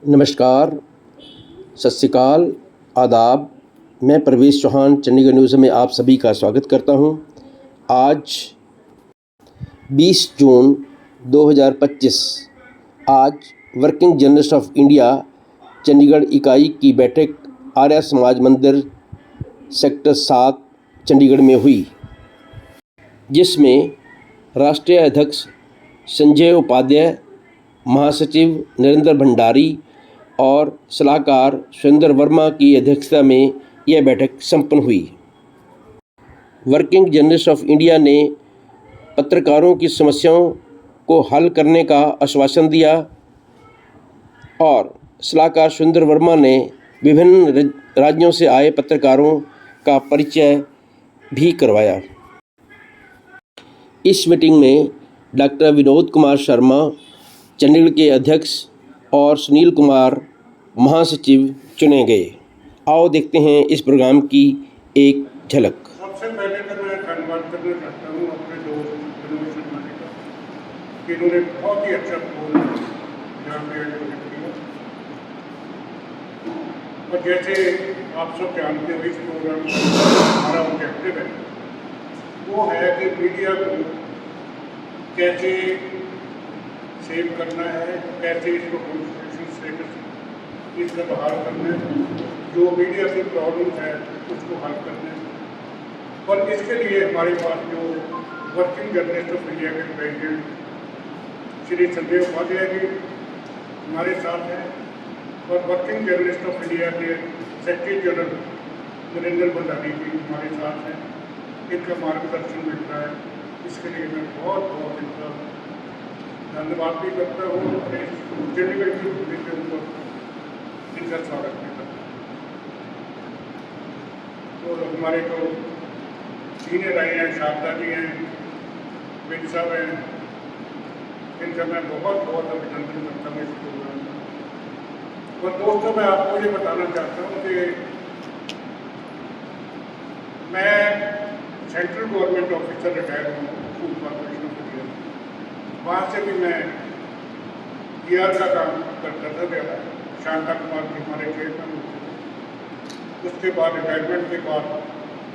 नमस्कार, सत श्री अकाल, आदाब। मैं प्रवेश चौहान चंडीगढ़ न्यूज़ में आप सभी का स्वागत करता हूं। आज 20 जून 2025 आज working journalist of India Chandigarh इकाई की बैठक आर्य समाज मंदिर सेक्टर 7 चंडीगढ़ में हुई, जिसमें राष्ट्रीय अध्यक्ष संजय उपाध्याय, महासचिव नरेंद्र भंडारी और सलाहकार सुरेंद्र वर्मा की अध्यक्षता में यह बैठक संपन्न हुई। वर्किंग जर्नलिस्ट ऑफ इंडिया ने पत्रकारों की समस्याओं को हल करने का आश्वासन दिया और सलाहकार सुरेंद्र वर्मा ने विभिन्न राज्यों से आए पत्रकारों का परिचय भी करवाया। इस मीटिंग में डॉक्टर विनोद कुमार शर्मा चंडीगढ़ के अध्यक्ष और सुनील कुमार महासचिव चुने गए। आओ देखते हैं इस प्रोग्राम की एक झलक। सबसे पहले तो मैं धन्यवाद करना चाहता हूँ अपने दोस्त विनोद शर्मा जी का कि इन्होंने बहुत ही अच्छा प्रोग्राम यहाँ पे आयोजित किया। और जैसे आप सब जानते हो, इस प्रोग्राम का हमारा ऑब्जेक्टिव है वो है कि मीडिया को कैसे सेव करना है, कैसे इसको कॉन्स्टिट्यूशन स्टेटस इसका बहाल करना है, जो मीडिया की प्रॉब्लम्स है उसको हल करना है। और इसके लिए हमारे पास जो वर्किंग जर्नलिस्ट ऑफ इंडिया के प्रेसिडेंट श्री संजय उपाध्याय जी हमारे साथ हैं और वर्किंग जर्नलिस्ट ऑफ इंडिया के सेक्रेटरी जनरल नरेंद्र भंडारी जी हमारे साथ हैं। इनका मार्गदर्शन मिल रहा है, इसके लिए मैं बहुत बहुत इनका धन्यवाद भी करता हूँ। अपने चंडीगढ़ की भूमि के ऊपर इनका स्वागत भी करता हूँ। तो हमारे जो सीनियर आए हैं, शारदा जी हैं, विन साहब हैं, इनका मैं बहुत बहुत अभिनंदन करता हूँ इस प्रोग्राम का। और दोस्तों, मैं आपको ये बताना चाहता हूँ कि मैं सेंट्रल गवर्नमेंट ऑफिसर रिटायर हूँ फूड कॉर्पोरेशन ऑफ इंडिया। वहाँ से भी मैं PR का काम करता था ज़्यादा। शांता कुमार जी हमारे चेयरमैन होते थे। उसके बाद रिटायरमेंट के बाद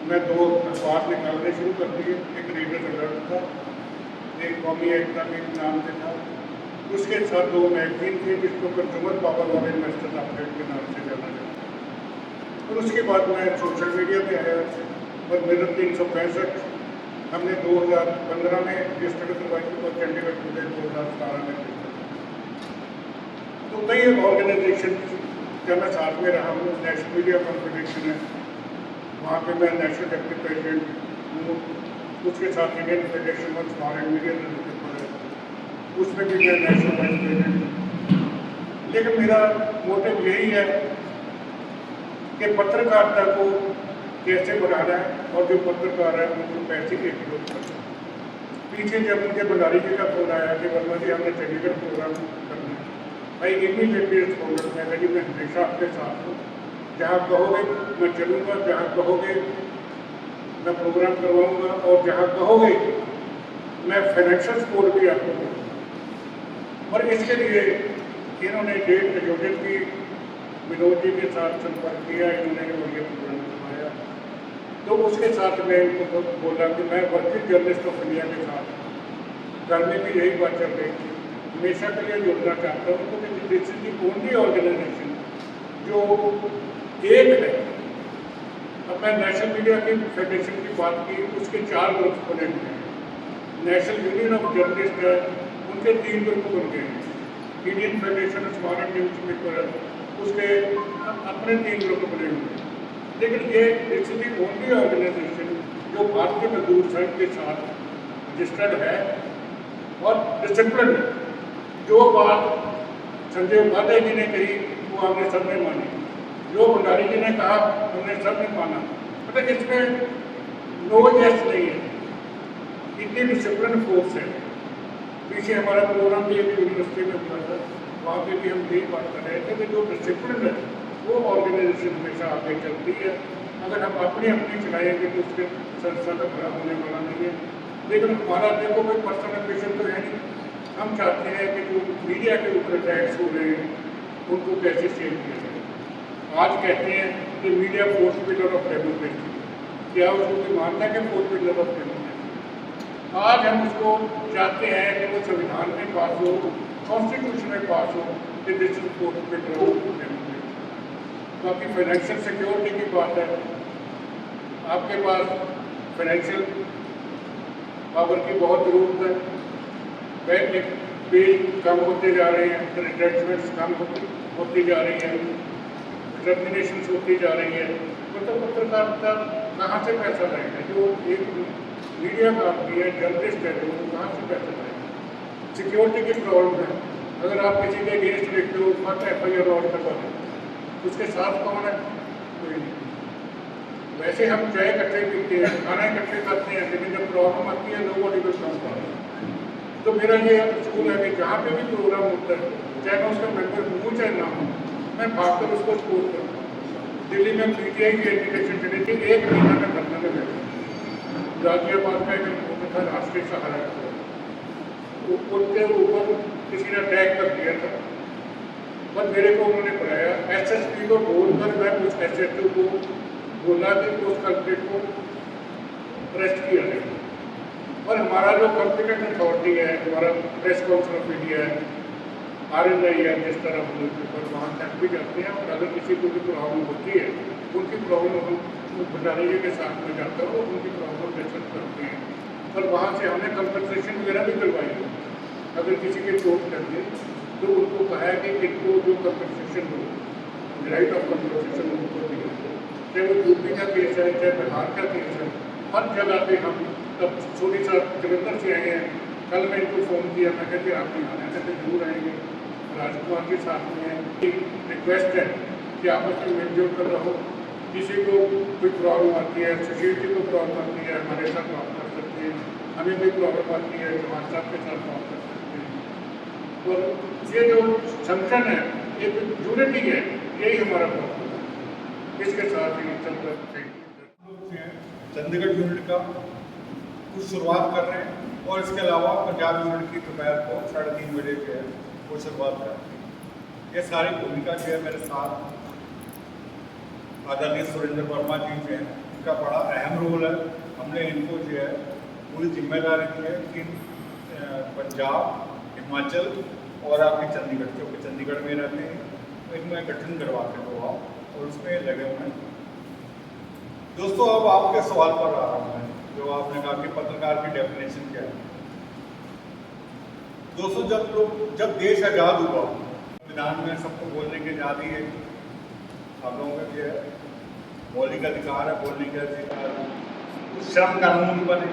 मैं 2 अखबार निकालने शुरू कर दिए। एक रीडर अलर्ट था, एक कौमी एकता के नाम से था। उसके साथ 2 मैगजीन थी जिसको कंज्यूमर पावर और इन्वेस्टर अपडेट के नाम से जाना जाता है। और उसके बाद मैं सोशल मीडिया पे आया और मेरा 365 हमने 2015 में रजिस्टर्ड करवाई और चंडीगढ़ में 2017 में रजिस्टर्ड। तो कई ऑर्गेनाइजेशन का मैं साथ में रहा हूँ। नेशनल मीडिया कॉन्फेडरेशन है, वहाँ पे मैं नेशनल डेप्यूटी प्रेसिडेंट हूँ। उसके साथ Indian federation of small and medium enterprises है, उसमें भी मैं नेशनल वाइस प्रेसिडेंट हूँ। लेकिन मेरा मोटिव यही है कि पत्रकारिता को कैसे बढ़ाना है और जो पत्रकार है उनको पैसे के विरोध करना है। पीछे जब मुझे भंडारी जी का फोन आया कि वर्मा जी हमने चंडीगढ़ प्रोग्राम करना है, भाई इमीडिएटली रिस्पॉन्ड मैं जी मैं हमेशा आपके साथ हूँ। जहाँ कहोगे मैं चलूँगा, जहाँ कहोगे मैं प्रोग्राम करवाऊँगा और जहाँ कहोगे मैं फाइनेंशियल सपोर्ट भी आपको दूँगा। और इसके लिए इन्होंने डेट आयोजित की, विनोद जी के साथ संपर्क किया, इन्होंने और ये प्रोग्राम करवाया। तो उसके साथ मैं इनको बोला कि मैं वर्किंग जर्नलिस्ट ऑफ इंडिया के साथ घर में भी यही बात चल रही थी, हमेशा के लिए जुड़ना चाहता हूँ क्योंकि this is the only organization जो एक है। अब मैं नेशनल मीडिया की फेडरेशन की बात की, उसके 4 ग्रुप बने हुए हैं। नेशनल यूनियन ऑफ जर्नलिस्ट है, उनके 3 ग्रुप बन गए हैं। Indian federation of small and news paper है, उसके अपने 3 ग्रुप बने हुए हैं। लेकिन ये इट्स दी ओनली ऑर्गेनाइजेशन जो भारतीय मजदूर संघ के साथ रजिस्टर्ड है और डिसिप्लिन है। जो बात संजय उपाध्याय जी ने कही वो हमने सब ने मानी, जो भंडारी जी ने कहा हमने सब ने माना। मतलब इसमें नो यस नहीं है, इतनी डिसिप्लिन फोर्स है। पीछे हमारा प्रोग्राम भी एक यूनिवर्सिटी में हुआ था, वहाँ पे भी हम यही बात कर रहे थे कि जो डिसिप्लिन है वो ऑर्गेनाइजेशन हमेशा आगे चलती है। अगर हम अपनी चलाएंगे तो उसके संस्था का भला होने वाला नहीं है। लेकिन हमारा देखो कोई पर्सनल एम्बिशन तो है नहीं। हम चाहते हैं कि जो मीडिया के ऊपर टैक्स हो रहे हैं उनको कैसे सेव किया जाए। आज कहते हैं कि media fourth pillar of democracy, क्या उसको कोई मानता है कि फोर्थ पिलर ऑफ डेमोक्रेसी? आज हम उसको चाहते हैं कि वो संविधान में पास हो, कॉन्स्टिट्यूशन में पास हो कि this is fourth pillar of democracy. बाकी फाइनेंशियल सिक्योरिटी की बात है, आपके पास फाइनेंशियल पावर की बहुत ज़रूरत है। बैंक पेज कम होते जा रहे हैं, रिटैचमेंट्स कम होती जा रही हैं, टर्मिनेशन होती जा रही है। मतलब पत्रकारिता कहाँ से पैसा लाएगा? जो एक मीडिया कंपनी है, जर्नलिस्ट है, वो कहाँ से पैसा लाएगा? सिक्योरिटी की प्रॉब्लम है। अगर आप किसी के अगेंस्ट लिखते हो, फट FIR और करवा दें, उसके साथ कौन है? कोई नहीं। वैसे हम चाय इकट्ठे पीते हैं, खाना इकट्ठे करते हैं, लेकिन जब प्रॉब्लम आती है लोगों को कम। तो मेरा ये स्कूल है कि जहाँ पे भी प्रोग्राम होता है, चाहे मैं उसका मेंबर हूँ चाहे ना हूँ, मैं भागकर उसको सपोर्ट करता हूँ। दिल्ली में PTI की एजुकेशन चली थी, 1 महीना में धरना में बैठा। गाजियाबाद का एक होता था राष्ट्रीय सहारा, उनके ऊपर किसी ने अटैक कर दिया था, पर मेरे को उन्होंने बुलाया, SSP को बोलकर मैं उस SHO को बोला कि उस कल्प्रिट को अरेस्ट किया जाए। और हमारा जो कॉम्पिटेंट अथॉरिटी है, हमारा प्रेस काउंसिल ऑफ इंडिया है, RNI है, जिस तरह हम लोग वहाँ तक भी जाते हैं। और अगर किसी को भी प्रॉब्लम होती है, उनकी प्रॉब्लम हम भंडारिया के साथ में जाकर और उनकी प्रॉब्लम डिस्कस करते हैं। और वहाँ से हमने कंपनसेशन वगैरह भी करवाई है। अगर किसी के चोट लगे तो उनको कहा है कि इनको जो कंपनसेशन हो, राइट ऑफ कंपनसेशन उनको दिया, चाहे वो यूपी का केस है, चाहे बिहार का केस है, हर जगह पे हम तब सोनी साहब जलंधर से आए हैं। कल मैं इनको फ़ोन किया, मैं कहते आप नहीं आने से जरूर आएंगे। राजकुमार के साथ में एक रिक्वेस्ट है कि आपस में मिलजुल कर रहो। किसी को कोई प्रॉब्लम आती है, सोसाइटी को प्रॉब्लम आती है, हमारे साथ बात कर सकते हैं। हमें कोई प्रॉब्लम आती है, जवान साहब के साथ बात कर सकते हैं। और ये जो संगठन है, ये यूनिटी है, यही हमारा प्रॉब्लम है। इसके साथ ही चल रहे चंडीगढ़ यूनिट का कुछ शुरुआत कर रहे हैं, और इसके अलावा पंजाब यूनिट की दोपहर को 3:30 बजे जो है वो शुरुआत कर रहे हैं। ये सारी भूमिका जो है मेरे साथ आदरणीय सुरेंद्र वर्मा जी जो है, इनका बड़ा अहम रोल है। हमने इनको जो है पूरी जिम्मेदारी दी है कि पंजाब, हिमाचल और आपके चंडीगढ़, क्योंकि चंडीगढ़ में रहते हैं, तो इनमें गठन करवाते हो आप, और उसमें लगे हुए हैं। दोस्तों, अब आपके सवाल पर आ रहा हूँ मैं, जो आपने कहा कि पत्रकार की डेफिनेशन क्या है। दोस्तों, जब देश आज़ाद हुआ, संविधान में सबको बोलने की आज़ादी है, आप लोगों का जो है मौलिक अधिकार है, बोलने के अधिकार, कुछ श्रम कानून बने,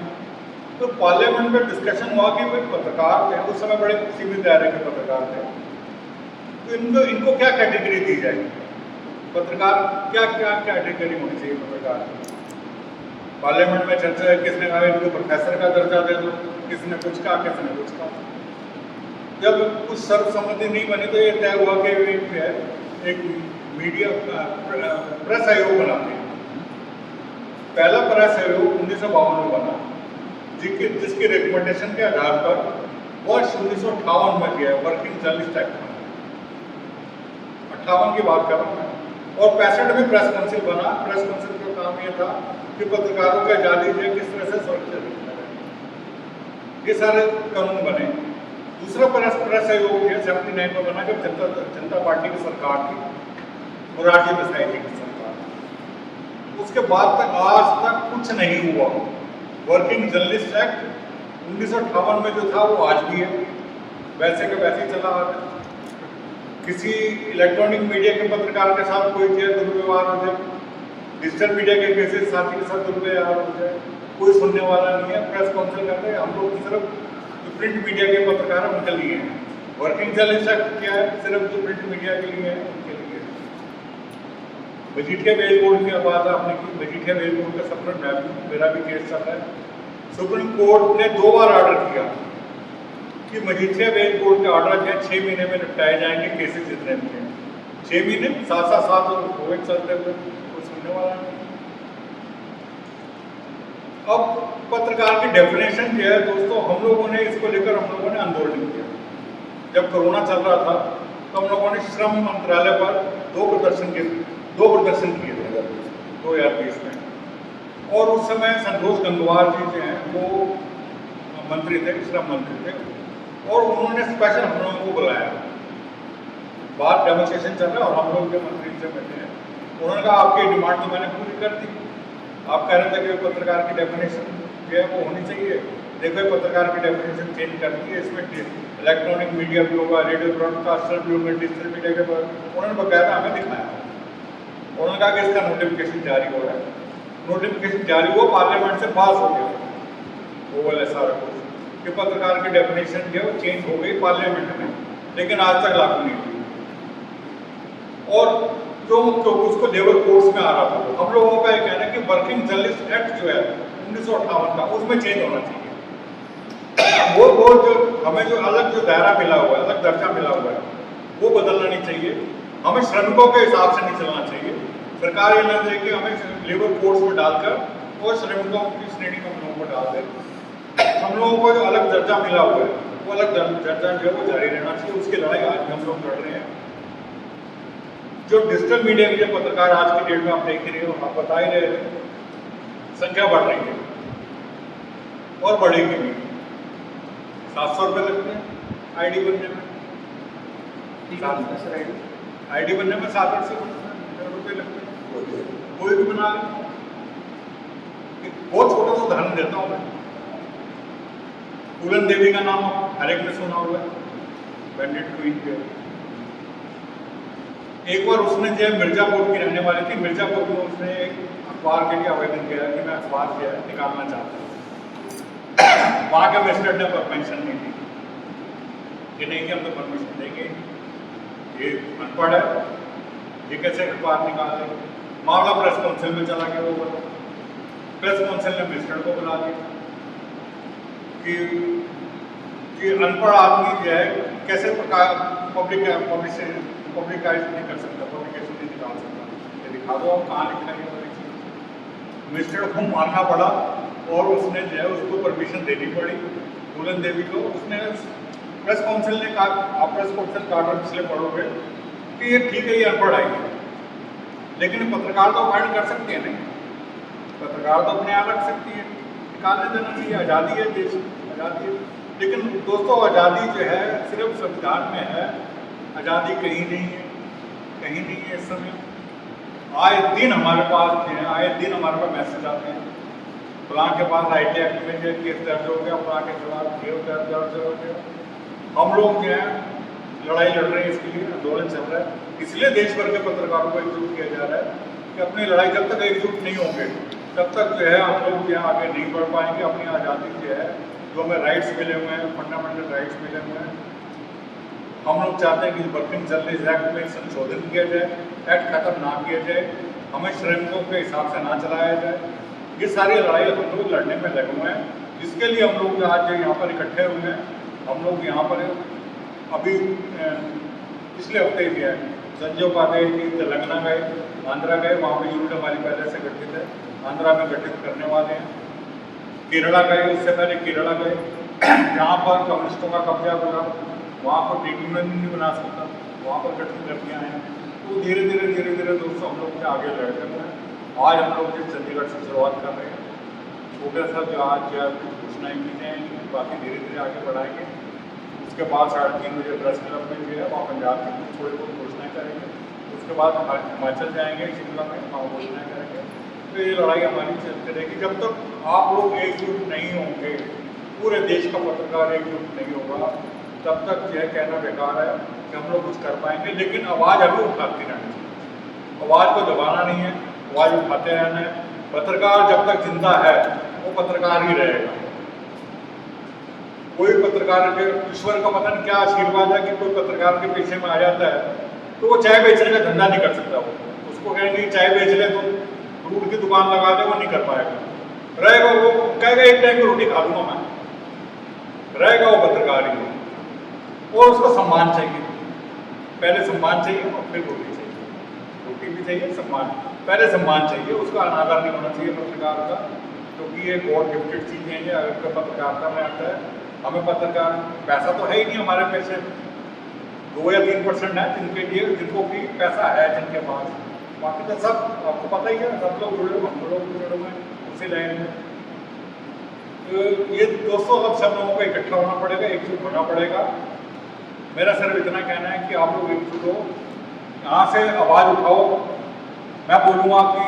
तो पार्लियामेंट में डिस्कशन हुआ कि भाई पत्रकार थे, उस समय बड़े सीमित दायरे के पत्रकार थे, तो इनको क्या कैटेगरी दी जाएगी? पत्रकार क्या कैटेगरी होनी चाहिए पत्रकार? पार्लियामेंट में चर्चा है, किसने कहा इनको प्रोफेसर का दर्जा दे दो, किसने कुछ कहा, किसने कुछ कहा। जब कुछ सर्वसम्मति नहीं बनी तो ये तय हुआ कि एक मीडिया प्रेस आयोग बनाते हैं। पहला प्रेस आयोग 1952 में बना, जिसकी रिकमेंडेशन के आधार पर वर्ष 1958 में किया वर्किंग जर्नलिस्ट एक्ट बना, 58 की बात कर रहा हूँ मैं। और 65 में प्रेस काउंसिल बना। प्रेस काउंसिल का काम ये था कि पत्रकारों की आज़ादी जो किस तरह से सुरक्षित रखा जाए, ये सारे कानून बने। दूसरा प्रेस आयोग जो 79 में बना, जब जनता पार्टी की सरकार थी, मोरारजी देसाई जी की सरकार। उसके बाद तक आज तक कुछ नहीं हुआ। वर्किंग जर्नलिस्ट एक्ट 1958 में जो था वो आज भी है, वैसे का वैसे ही चला आ रहा है। किसी इलेक्ट्रॉनिक मीडिया के पत्रकार के साथ कोई दुर्व्यवहार हो जाए, डिजिटल मीडिया के केसेस साथी के साथ दुर्व्यवहार हो जाए, कोई सुनने वाला नहीं है। प्रेस काउंसिल करते हैं हम लोग, सिर्फ जो प्रिंट मीडिया के पत्रकार हैं उनके लिए हैं। वर्किंग जर्नलिस्ट एक्ट क्या है? सिर्फ जो प्रिंट मीडिया के लिए है उनके लिए। मजीठिया बेल बोर्ड की बात आपने की, मजीठिया बेल बोर्ड का सफर मेरा भी केस चल रहा है। सुप्रीम कोर्ट ने 2 बार ऑर्डर किया कि मजीठिया बेल बोर्ड के ऑर्डर जो है 6 महीने में निपटाए जाएंगे केसेस जितने भी हैं। 6 महीने, 7 कोविड चलते हुए कोई सुनने वाला नहीं। अब पत्रकार की डेफिनेशन क्या है दोस्तों, हम लोगों ने इसको लेकर आंदोलन किया। जब कोरोना चल रहा था तो हम लोगों ने श्रम मंत्रालय पर दो प्रदर्शन किए थे 2020 में। और उस समय संतोष गंगवार जी जो हैं वो मंत्री थे, श्रम मंत्री थे, और उन्होंने स्पेशल हम लोगों को बुलाया। बाहर डेमोन्स्ट्रेशन चल रहा है और हम लोग के मंत्री से बैठे हैं। उन्होंने कहा आपकी डिमांड तो मैंने पूरी कर दी। आप कह रहे थे कि पत्रकार की डेफिनेशन जो है वो होनी चाहिए। देखो पत्रकार की डेफिनेशन चेंज कर दी है, इसमें इलेक्ट्रॉनिक मीडिया भी होगा, रेडियो ब्रॉडकास्टर भी होगा, डिजिटल मीडिया के पर उन्होंने बकायदा हमें दिखाया। उन्होंने कहा कि इसका नोटिफिकेशन जारी हो रहा है। नोटिफिकेशन जारी हुआ, पार्लियामेंट से पास हो गया वो वाला सारा कुछ कि पत्रकार की डेफिनेशन जो है वो चेंज हो गई पार्लियामेंट में, लेकिन आज तक लागू नहीं हुई। और जो उसको लेबर कोर्ट्स में आ रहा था, हम लोगों का ये कहना है कि वर्किंग जर्नलिस्ट एक्ट जो है 1958 का, उसमें चेंज होना चाहिए। वो जो हमें जो अलग जो दायरा मिला हुआ है, अलग दर्जा मिला हुआ है, वो बदलना नहीं चाहिए। हमें श्रमिकों के हिसाब से नहीं चलना चाहिए। सरकार ये ना दे कि हमें लेबर कोर्ट्स में डालकर और श्रमिकों की श्रेणी में हम लोगों को डाल दे। हम लोगों को जो अलग दर्जा मिला हुआ है वो अलग दर्जा जो है वो जारी रहना चाहिए। उसकी लड़ाई आज भी हम लोग लड़ रहे हैं। जो डिजिटल मीडिया के जो पत्रकार आज की डेट में आप देख रहे हो, आप बता ही रहे थे, संख्या बढ़ रही है और बढ़ेगी भी। 700 रुपये लगते हैं आईडी बनने में, आईडी बनने में 700 रुपये लगते हैं। कोई भी बना ले। बहुत छोटा सा उदाहरण देता हूँ मैं। पूलन देवी का नाम हर एक ने सुना हुआ है, बैंडेड क्वीन के। एक बार उसने जो है मिर्जापुर की रहने वाली थी, मिर्जापुर में उसने एक अखबार के लिए आवेदन किया कि मैं अखबार जो है निकालना चाहता हूँ। वहाँ के मजिस्ट्रेट ने परमिशन नहीं दी कि नहीं कि हम तो परमिशन देंगे, ये अनपढ़ है, ये कैसे अखबार निकाल देंगे। मामला प्रेस काउंसिल में चला गया। वो प्रेस काउंसिल ने मजिस्ट्रेट को बुला दिया कि अनपढ़ आदमी जो है कैसे पब्लिकाइज नहीं कर सकता, पब्लिकेशन नहीं निकाल सकता, ये दिखा दो आप कहाँ लिखा है। मजिस्ट्रेट को मानना पड़ा और उसने जो है उसको परमिशन देनी पड़ी पूलन देवी को। उसने प्रेस काउंसिल ने कहा, आप प्रेस काउंसिल का आर्डर पिछले पढ़ोगे कि ये ठीक है, ये अनपढ़ आएगी, लेकिन पत्रकार तो अवॉइड कर सकती है नहीं, पत्रकार तो अपने आप रख सकती है, निकालने देना चाहिए। आज़ादी है, देश आज़ादी है। लेकिन दोस्तों आज़ादी जो है सिर्फ संविधान में है, आज़ादी कहीं नहीं है, कहीं नहीं है। इस समय आए दिन हमारे पास जो है, आए दिन हमारे पास मैसेज आते हैं, फलां के पास IT एक्ट में जो केस दर्ज हो गया, फलां के खिलाफ ये दर्ज हो गया। हम लोग जो है लड़ाई लड़ रहे हैं, इसके लिए आंदोलन चल रहा है। इसलिए देश भर के पत्रकारों को एकजुट किया जा रहा है कि अपनी लड़ाई जब तक एकजुट नहीं होंगे तब तक जो है हम लोग जो है आगे नहीं बढ़ पाएंगे। अपनी आज़ादी जो है, जो हमें राइट्स मिले हुए हैं, फंडामेंटल राइट्स मिले हुए हैं, हम लोग चाहते हैं कि वर्किंग जर्नलिस्ट एक्ट में संशोधन किया जाए, एक्ट खत्म ना किया जाए, हमें श्रमिकों के हिसाब से ना चलाया जाए। ये सारी लड़ाई हम लोग लड़ने में लगे हुए हैं, जिसके लिए हम लोग आज यहाँ पर इकट्ठे हुए हैं। हम लोग यहाँ पर अभी पिछले हफ्ते भी है संजय उपाध्याय जी तेलंगाना गए, आंध्रा गए, वहाँ पर यूनिट हमारी पहले से गठित है, आंध्रा में गठित करने वाले हैं। केरला गए, उससे पहले केरला गए, जहाँ पर कम्युनिस्टों का कब्जा हुआ, वहाँ पर ट्रेड यूनियन नहीं बना सकता, वहाँ पर गठित करके आए हैं। तो धीरे धीरे दोस्तों हम लोग आगे लड़ रहे हैं। आज हम लोग जिस चंडीगढ़ से शुरुआत कर रहे हैं, छोटे सा जो आज घोषणाएँ की जाएंगी, बाकी धीरे धीरे आगे बढ़ाएंगे। उसके बाद 3:30 बजे प्रेस क्लब में जो है वहाँ पंजाब की कुछ थोड़ी बहुत घोषणाएँ करेंगे। उसके बाद हिमाचल जाएंगे, शिमला में वहाँ घोषणाएँ करेंगे। तो ये लड़ाई हमारी चलती रहेगी जब तक आप लोग एकजुट नहीं होंगे, पूरे देश का पत्रकार एकजुट नहीं होगा, तब तक यह कहना बेकार है कि हम लोग कुछ कर पाएंगे। लेकिन आवाज़ अभी उठाती रहनी चाहिए, आवाज़ को दबाना नहीं है, आवाज़ उठाते रहना है। पत्रकार जब तक जिंदा है वो पत्रकार ही रहेगा। कोई पत्रकार के ईश्वर का पता नहीं क्या आशीर्वाद है कि कोई पत्रकार के पेशे में आ जाता है तो वो चाय बेचने का धंधा नहीं कर सकता। वो उसको कहेंगे चाय बेच ले, तो फ्रूट की दुकान लगा दे, वो नहीं कर पाएगा। रहेगा वो कहेगा एक टाइम की रोटी खा लूँगा मैं, रहेगा वो पत्रकार ही। और उसको सम्मान चाहिए, पहले सम्मान चाहिए और फिर रोटी चाहिए। रोटी भी चाहिए, सम्मान, पहले सम्मान चाहिए। उसका अनादर नहीं होना चाहिए पत्रकार का, क्योंकि ये गॉड गिफ्टेड चीज़ें हैं। अगर पत्रकारिता में आता है, हमें पत्रकार पैसा तो है ही नहीं हमारे पैसे, 2 या 3% है जिनके लिए, जिनको भी पैसा है जिनके पास, बाकी तो सब आपको पता ही है, सब लोग जुड़े हुए, हम लोग जुड़े हुए हैं उसी लाइन में। तो ये दोस्तों अब सब लोगों को इकट्ठा होना पड़ेगा, एकजुट होना पड़ेगा। मेरा सिर्फ इतना कहना है कि आप लोग एकजुट हो, यहाँ से आवाज़ उठाओ। मैं बोलूँगा कि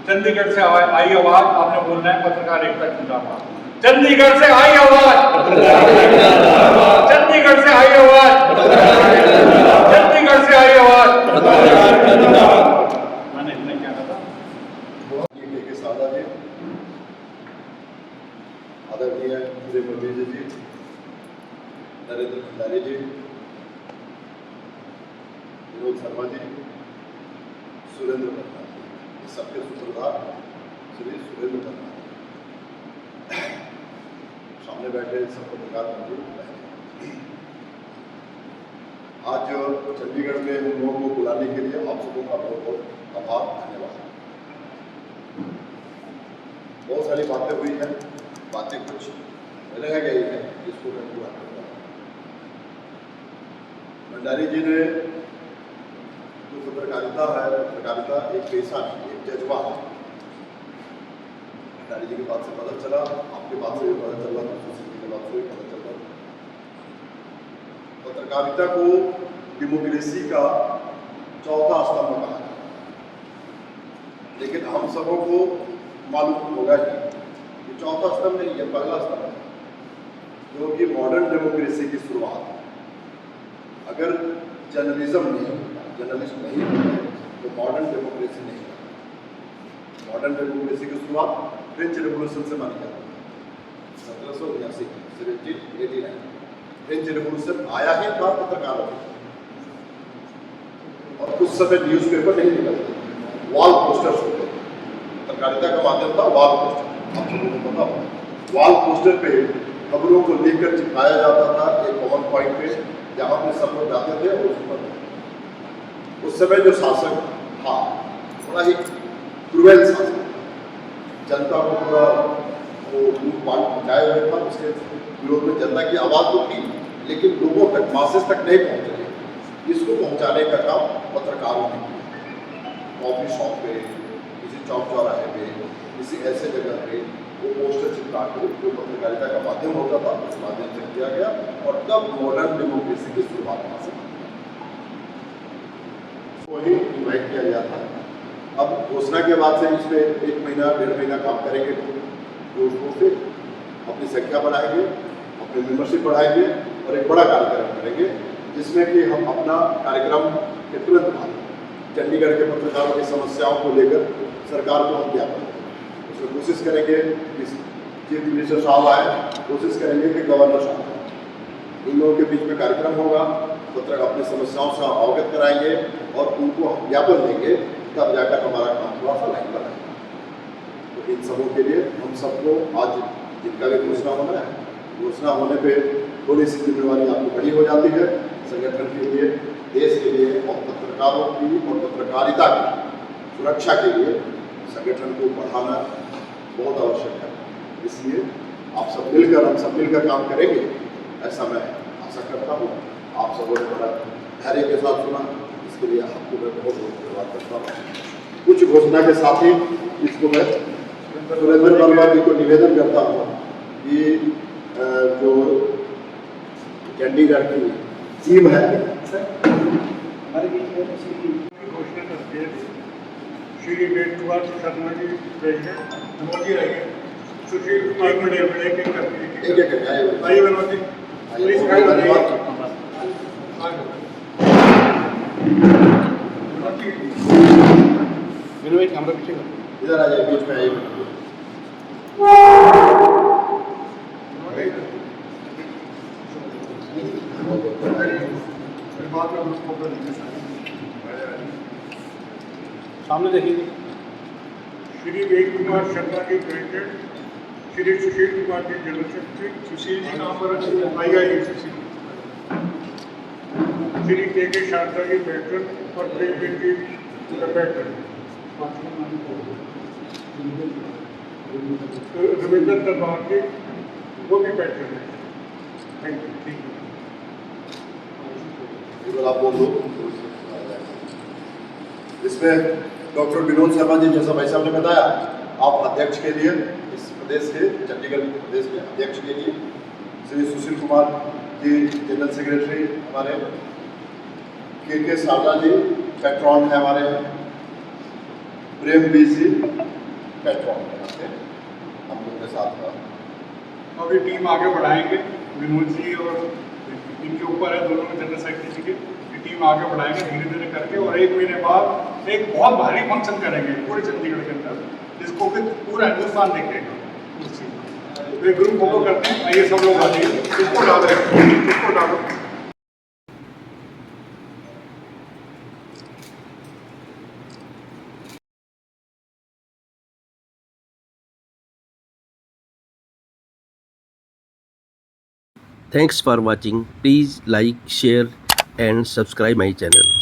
चंडीगढ़ से आई आवाज़, आपने बोलना है पत्रकार एकता जिंदाबाद। चंडीगढ़ से आई आवाज़, चंडीगढ़ से आई आवाज़, चंडीगढ़ से आई आवाज़। मैंने इतना कहना था। के सादा जी, आदरणीय श्री मुरली जी, नरेंद्र भंडारी जी, विनोद शर्मा जी, सुरेंद्र वर्मा जी, सबके सूत्रधार श्री सुरेंद्र वर्मा जी, सामने बैठे सब पत्रकार बंधु, आज चंडीगढ़ में हम लोगों को बुलाने के लिए आप सबों का बहुत बहुत आभार, धन्यवाद। बहुत सारी बातें हुई हैं, बातें कुछ रह गई हैं, जिसको मैं पूरा करूँगा। भंडारी जी ने जो पत्रकारिता है, पत्रकारिता एक पेशा नहीं, एक जज्बा है। भंडारी जी की बात से पता चला, आपकी बात से भी पता चला, दूसरी की बात से भी पता चला। पत्रकारिता को डेमोक्रेसी का चौथा स्तंभ कहा है, लेकिन हम सबों को मालूम होगा कि चौथा स्तंभ नहीं, यह पहला स्तंभ है, जो कि मॉडर्न डेमोक्रेसी की शुरुआत है। अगर जर्नलिज्म नहीं, जर्नलिस्ट नहीं होते तो मॉडर्न डेमोक्रेसी नहीं है। मॉडर्न डेमोक्रेसी की शुरुआत फ्रेंच रेवोल्यूशन से मानी जाती है, 1789। फ्रेंच रेवोल्यूशन आया ही था पत्रकारों में, और कुछ समय न्यूज़पेपर नहीं निकलते, वॉल पोस्टर्स होते। पत्रकारिता का माध्यम था वॉल पोस्टर, आप लोगों को पता होगा। वॉल पोस्टर पे खबरों को लेकर चिपकाया जाता था एक कॉमन पॉइंट पे, जहाँ पे सब लोग जाते थे और उस पर उस समय जो शासक था बड़ा ही क्रूएल शासक, जनता को पूरा वो लूटपाट पहुँचाए हुए था। उसके विरोध में जनता की आवाज़ तो थी, लेकिन लोगों तक, मासेस तक नहीं पहुँच रही। इसको पहुँचाने का काम पत्रकारों ने किया। कॉफी शॉप पे, किसी चौक चौराहे पे, किसी ऐसे जगह पे वो पोस्टर चिपका के जो पत्रकारिता का माध्यम होता था, उस माध्यम से किया गया, और तब मॉडर्न डेमोक्रेसी की शुरुआत वहाँ से वही इन्वाइट किया गया था। अब घोषणा के बाद से इस पर 1 महीना 1.5 महीना काम करेंगे, जोर से अपनी संख्या बढ़ाएंगे, अपनी मेंबरशिप बढ़ाएंगे और एक बड़ा कार्यक्रम करेंगे, जिसमें कि हम अपना कार्यक्रम के तुरंत बाद चंडीगढ़ के पत्रकारों की समस्याओं को लेकर सरकार को हम ज्ञापन देंगे। उसमें कोशिश करेंगे कि चीफ मिनिस्टर साहब आए, कोशिश करेंगे कि गवर्नर साहब आए, इन लोगों के बीच में कार्यक्रम होगा। पत्रकार अपनी समस्याओं से अवगत कराएंगे और उनको हम ज्ञापन देंगे, तब जाकर हमारा काम थोड़ा सा लाइन पर आएगा। तो इन सबों के लिए हम सबको आज जिनका भी घोषणा होना है, घोषणा होने पे थोड़ी सी जिम्मेवारी आपको बड़ी हो जाती है संगठन के लिए, देश के लिए, और पत्रकारों की और पत्रकारिता की सुरक्षा के लिए संगठन को बढ़ाना बहुत आवश्यक है। इसलिए आप सब मिलकर, हम सब मिलकर काम करेंगे, ऐसा मैं आशा करता हूँ। आप सबों ने बड़ा धैर्य के साथ सुना, इसके लिए आपको मैं बहुत बहुत धन्यवाद करता हूँ। कुछ घोषणा के साथ ही इसको मैं सुरेंद्र वर्मा जी को निवेदन करता हूँ कि जो चंडीगढ़ की टीम है घोषणा करते हैं श्री वेद कुमार शर्मा जी प्रेसिडेंट, विनोद जी रहिए, सुशील कुमार बड़े एक एक करके एक एक आइए विनोद जी, प्लीज धन्यवाद करता हूँ। विनोद कैमरा पीछे इधर आ जाइए, बीच में आइए। सामने देखिए। श्री वेद Kumar Sharma ji president, Shri Sushil Kumar ji general secretary, Sushil ji नाम पर आइए, श्री के शारदा जी पैटर्न और प्रेम जी पैटर्न, रविंद्र दरबार जी वो भी पैटर्न है। Thank you. अगर आप बोल दो तो इसमें आ जाएगा। इसमें डॉक्टर विनोद शर्मा जी, जैसा भाई साहब ने बताया, आप अध्यक्ष के लिए इस प्रदेश के, चंडीगढ़ प्रदेश के अध्यक्ष के लिए, श्री सुशील कुमार जी जनरल सेक्रेटरी हमारे, के शारदा जी पैट्रॉन है हमारे, प्रेम बी जी पैट्रॉन है हम लोग के साथ। अभी टीम आगे बढ़ाएंगे, विनोद जी और इनके ऊपर है दोनों जनरल सेक्रेटरी जी की, ये टीम आगे बढ़ाएंगे धीरे धीरे करके, और 1 महीने बाद एक बहुत भारी फंक्शन करेंगे पूरे चंडीगढ़ के अंदर, जिसको कि पूरा हिंदुस्तान देखेगा उस चीज़ में। एक ग्रुप फॉलो करते हैं, आइए सब लोग आ जाइए, इसको डालो। Thanks for watching. Please like, share and subscribe my channel.